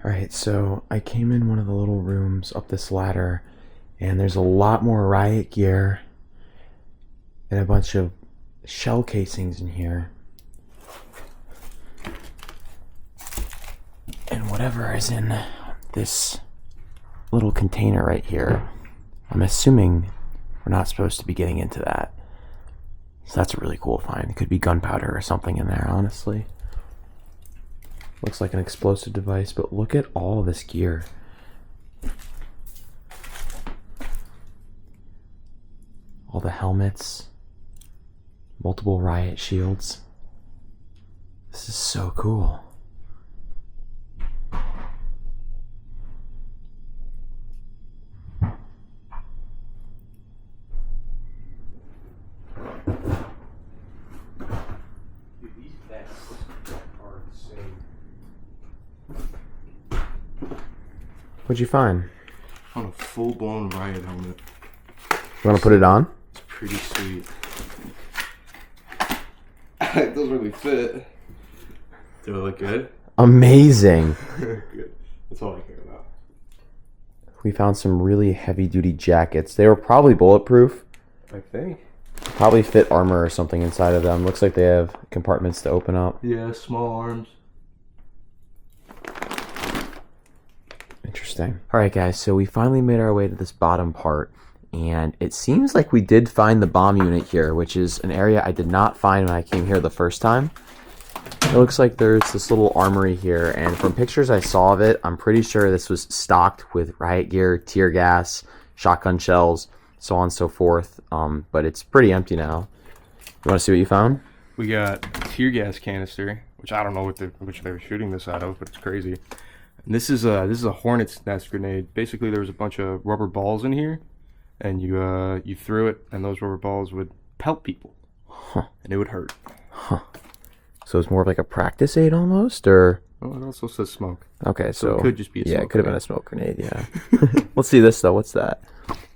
Alright, so I came in one of the little rooms up this ladder, and there's a lot more riot gear and a bunch of shell casings in here. And whatever is in this little container right here, I'm assuming we're not supposed to be getting into that. So that's a really cool find. It could be gunpowder or something in there, honestly. Looks like an explosive device, but look at all this gear. All the helmets, multiple riot shields. This is so cool. What'd you find? On a full-blown riot helmet. You want to put it on? It's pretty sweet. It doesn't really fit. Do it look good? Amazing. Good. That's all I care about. We found some really heavy-duty jackets. They were probably bulletproof. I think. Probably fit armor or something inside of them. Looks like they have compartments to open up. Yeah, small arms. Interesting. Alright guys, so we finally made our way to this bottom part, and it seems like we did find the bomb unit here, which is an area I did not find when I came here the first time. It looks like there's this little armory here, and from pictures I saw of it, I'm pretty sure this was stocked with riot gear, tear gas, shotgun shells, so on and so forth, but it's pretty empty now. You want to see what you found? We got a tear gas canister, which I don't know which they were shooting this out of, but it's crazy. And this is a hornet's nest grenade. Basically, there was a bunch of rubber balls in here, and you threw it, and those rubber balls would pelt people, and it would hurt. So it's more of like a practice aid almost, or? Oh, it also says smoke. Okay, so it could just be a smoke it could have been a smoke grenade, yeah. Let's see this though. What's that?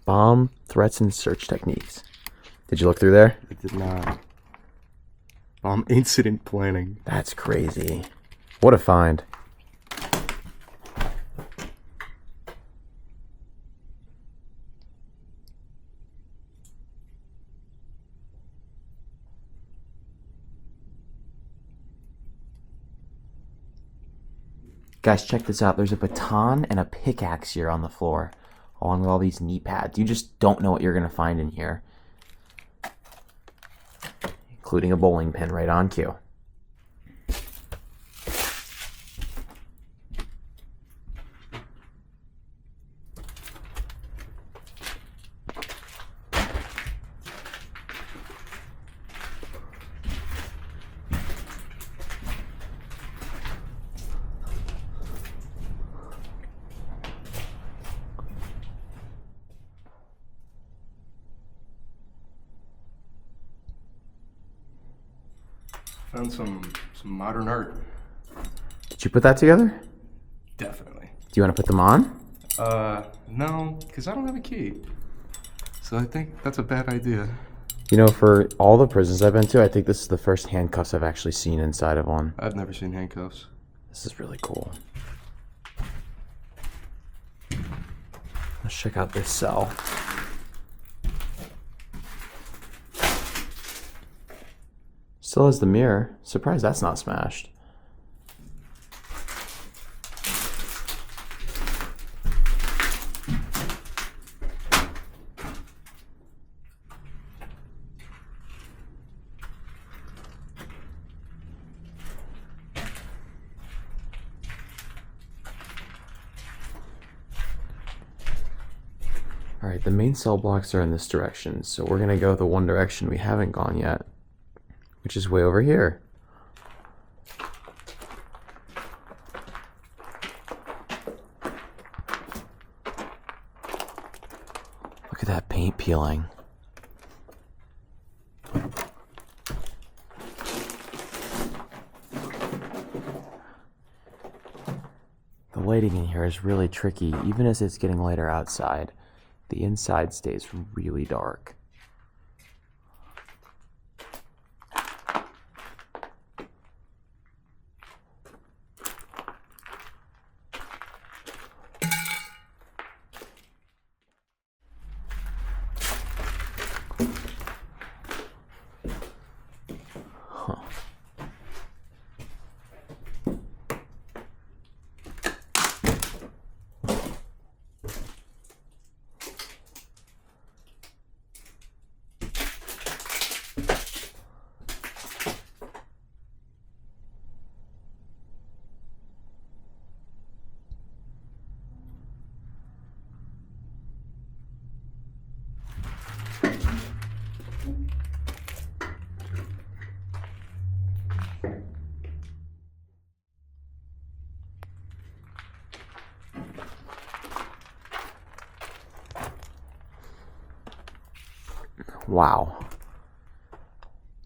Bomb threats and search techniques. Did you look through there? It did not. Incident planning. That's crazy. What a find. Guys, check this out. There's a baton and a pickaxe here on the floor, along with all these knee pads. You just don't know what you're going to find in here. Including a bowling pin right on cue. Found some modern art. Did you put that together? Definitely. Do you want to put them on? No, because I don't have a key. So I think that's a bad idea. You know, for all the prisons I've been to, I think this is the first handcuffs I've actually seen inside of one. I've never seen handcuffs. This is really cool. Let's check out this cell. Still has the mirror. Surprised that's not smashed. Alright, the main cell blocks are in this direction, so we're gonna go the one direction we haven't gone yet, which is way over here. Look at that paint peeling. The lighting in here is really tricky. Even as it's getting lighter outside, the inside stays really dark. Wow.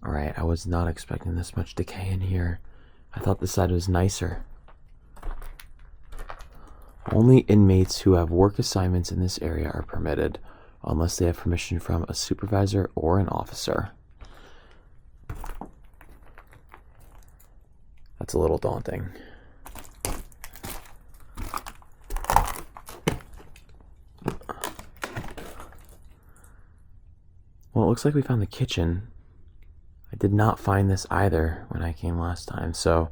Alright, I was not expecting this much decay in here. I thought this side was nicer. Only inmates who have work assignments in this area are permitted, unless they have permission from a supervisor or an officer. That's a little daunting. Well, it looks like we found the kitchen. I did not find this either when I came last time, so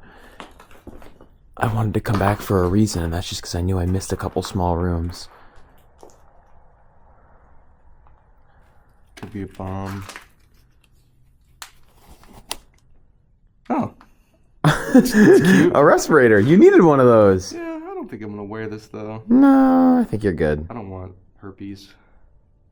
I wanted to come back for a reason, and that's just because I knew I missed a couple small rooms. Could be a bomb. Oh. It's cute. A respirator. You needed one of those. Yeah, I don't think I'm gonna wear this though. No, I think you're good. I don't want herpes.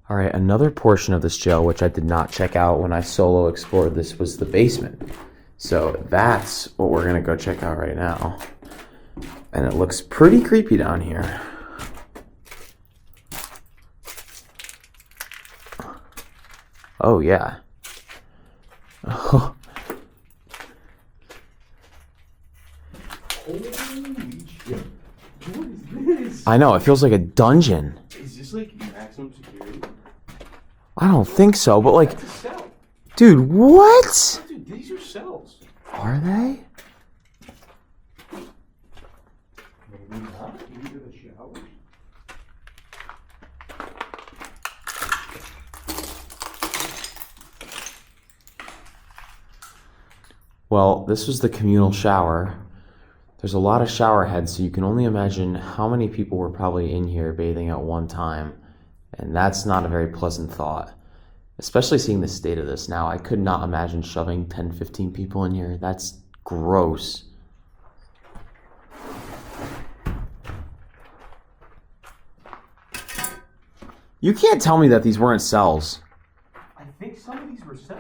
All right, another portion of this jail, which I did not check out when I solo explored this, was the basement. So that's what we're gonna go check out right now. And it looks pretty creepy down here. Oh, yeah. Oh. Holy shit. What is this? I know, it feels like a dungeon. Is this like maximum security? I don't think so, but like, That's a cell. dude, what? Dude, these are cells. Are they? Maybe not. Maybe they're the showers. Well, this was the communal shower. There's a lot of shower heads, so you can only imagine how many people were probably in here bathing at one time. And that's not a very pleasant thought. Especially seeing the state of this now. I could not imagine shoving 10, 15 people in here. That's gross. You can't tell me that these weren't cells. I think some of these were cells.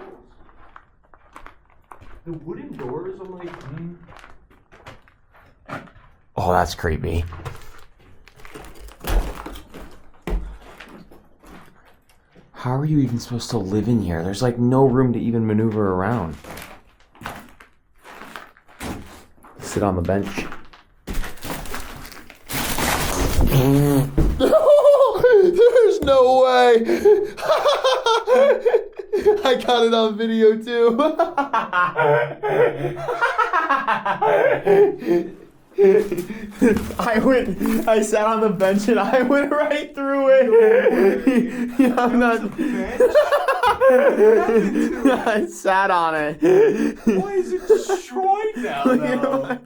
The wooden doors, I'm like, Oh, that's creepy. How are you even supposed to live in here? There's like no room to even maneuver around. Sit on the bench. There's no way. I got it on video too. I sat on the bench and I went right through it. Yeah, I'm not. I sat on it. why is it destroyed now, though?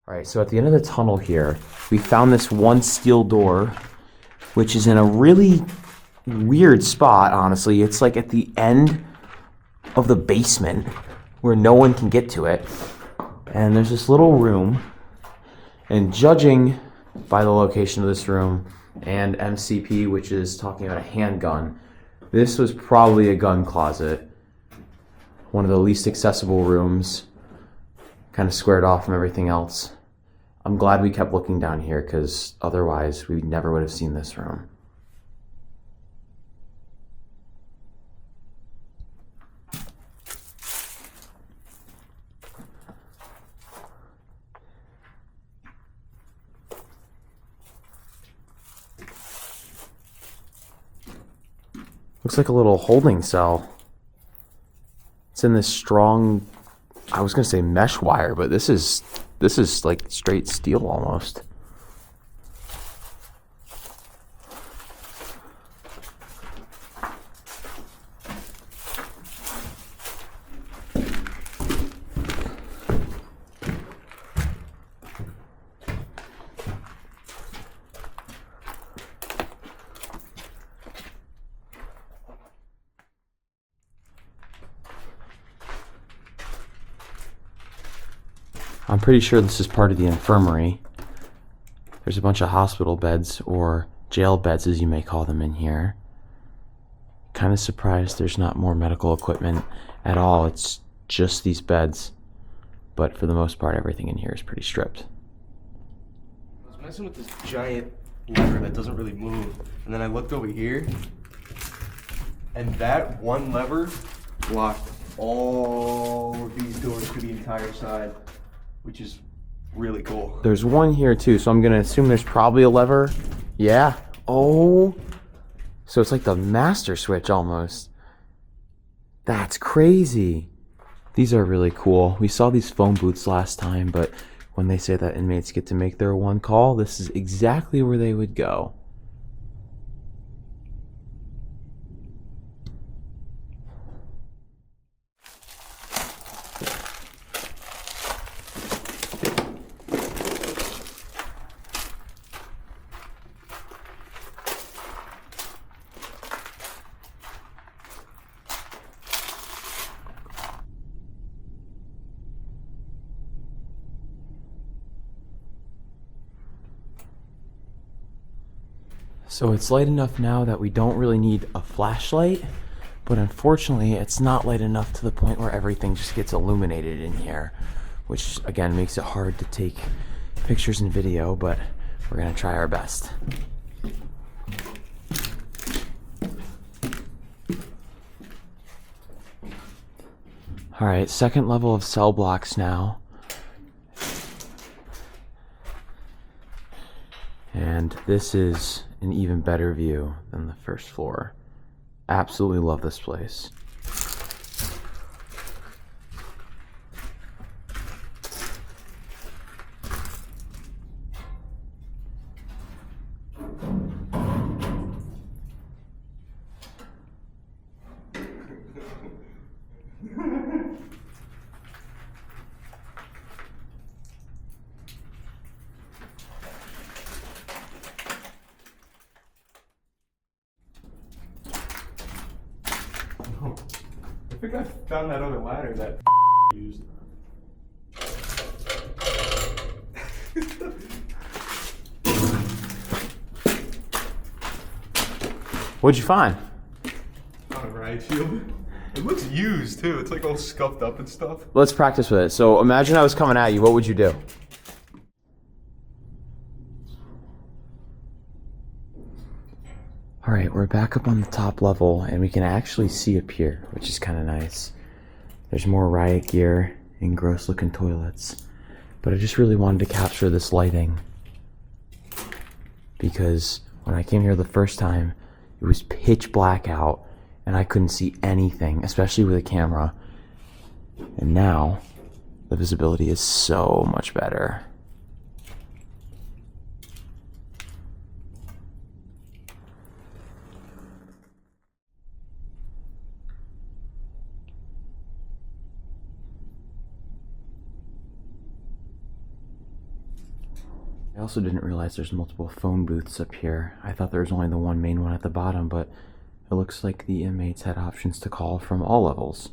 Alright, so at the end of the tunnel here, we found this one steel door, which is in a really weird spot, honestly. It's like at the end of the basement where no one can get to it. And there's this little room, and judging by the location of this room and MCP, which is talking about a handgun, this was probably a gun closet. One of the least accessible rooms, kind of squared off from everything else. I'm glad we kept looking down here, because otherwise we never would have seen this room. Looks like a little holding cell. It's in this strong, I was gonna say mesh wire, but this is like straight steel almost. I'm pretty sure this is part of the infirmary. There's a bunch of hospital beds, or jail beds as you may call them, in here. Kind of surprised there's not more medical equipment at all. It's just these beds. But for the most part, everything in here is pretty stripped. I was messing with this giant lever that doesn't really move. And then I looked over here, and that one lever locked all of these doors to the entire side, which is really cool. There's one here too, so I'm gonna assume there's probably a lever. Yeah. Oh. So it's like the master switch almost. That's crazy. These are really cool. We saw these phone booths last time, but when they say that inmates get to make their one call, this is exactly where they would go. So it's light enough now that we don't really need a flashlight, but unfortunately it's not light enough to the point where everything just gets illuminated in here, which again makes it hard to take pictures and video, but we're gonna try our best. All right, second level of cell blocks now. And this is an even better view than the first floor. Absolutely love this place. I think I found that other ladder that used. What'd you find? On a riot shield. It looks used too. It's like all scuffed up and stuff. Let's practice with it. So imagine I was coming at you. What would you do? All right, we're back up on the top level and we can actually see up here, which is kind of nice. There's more riot gear and gross looking toilets, but I just really wanted to capture this lighting because when I came here the first time, it was pitch black out and I couldn't see anything, especially with a camera. And now the visibility is so much better. I also didn't realize there's multiple phone booths up here. I thought there was only the one main one at the bottom, but it looks like the inmates had options to call from all levels.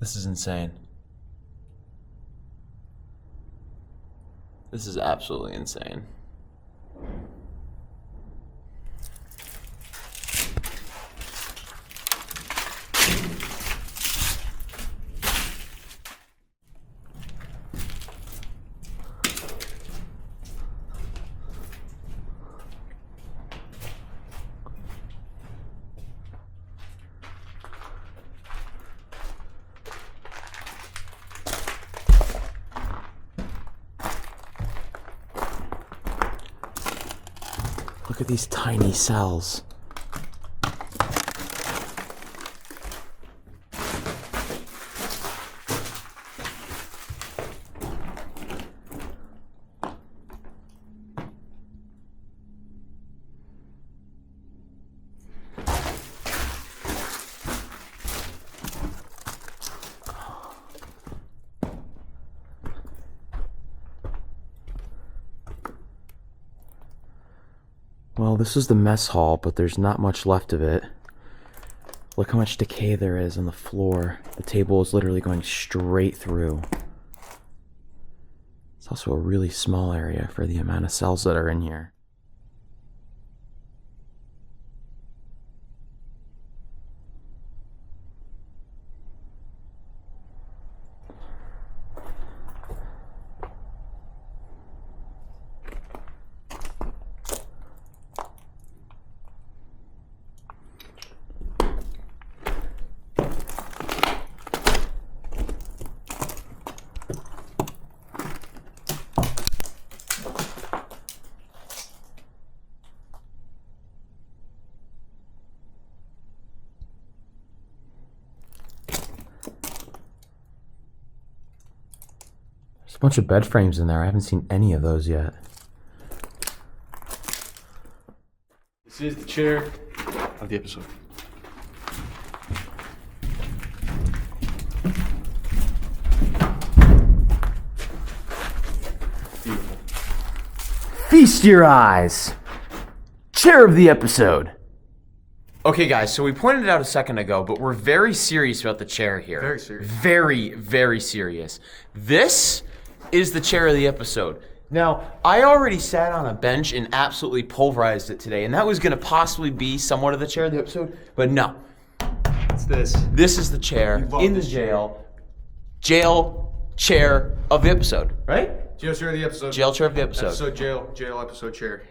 This is insane. This is absolutely insane. Look at these tiny cells. Well, this is the mess hall, but there's not much left of it. Look how much decay there is on the floor. The table is literally going straight through. It's also a really small area for the amount of cells that are in here. There's a bunch of bed frames in there. I haven't seen any of those yet. This is the chair of the episode. Beautiful. Feast your eyes! Chair of the episode. Okay, guys, so we pointed it out a second ago, but we're very serious about the chair here. Very serious. Very, very serious. This is the chair of the episode. Now, I already sat on a bench and absolutely pulverized it today, and that was going to possibly be somewhat of the chair of the episode, but no. It's this. This is the chair in the jail. Jail chair of the episode, right? Jail chair of the episode. Jail chair of the episode. Jail episode chair.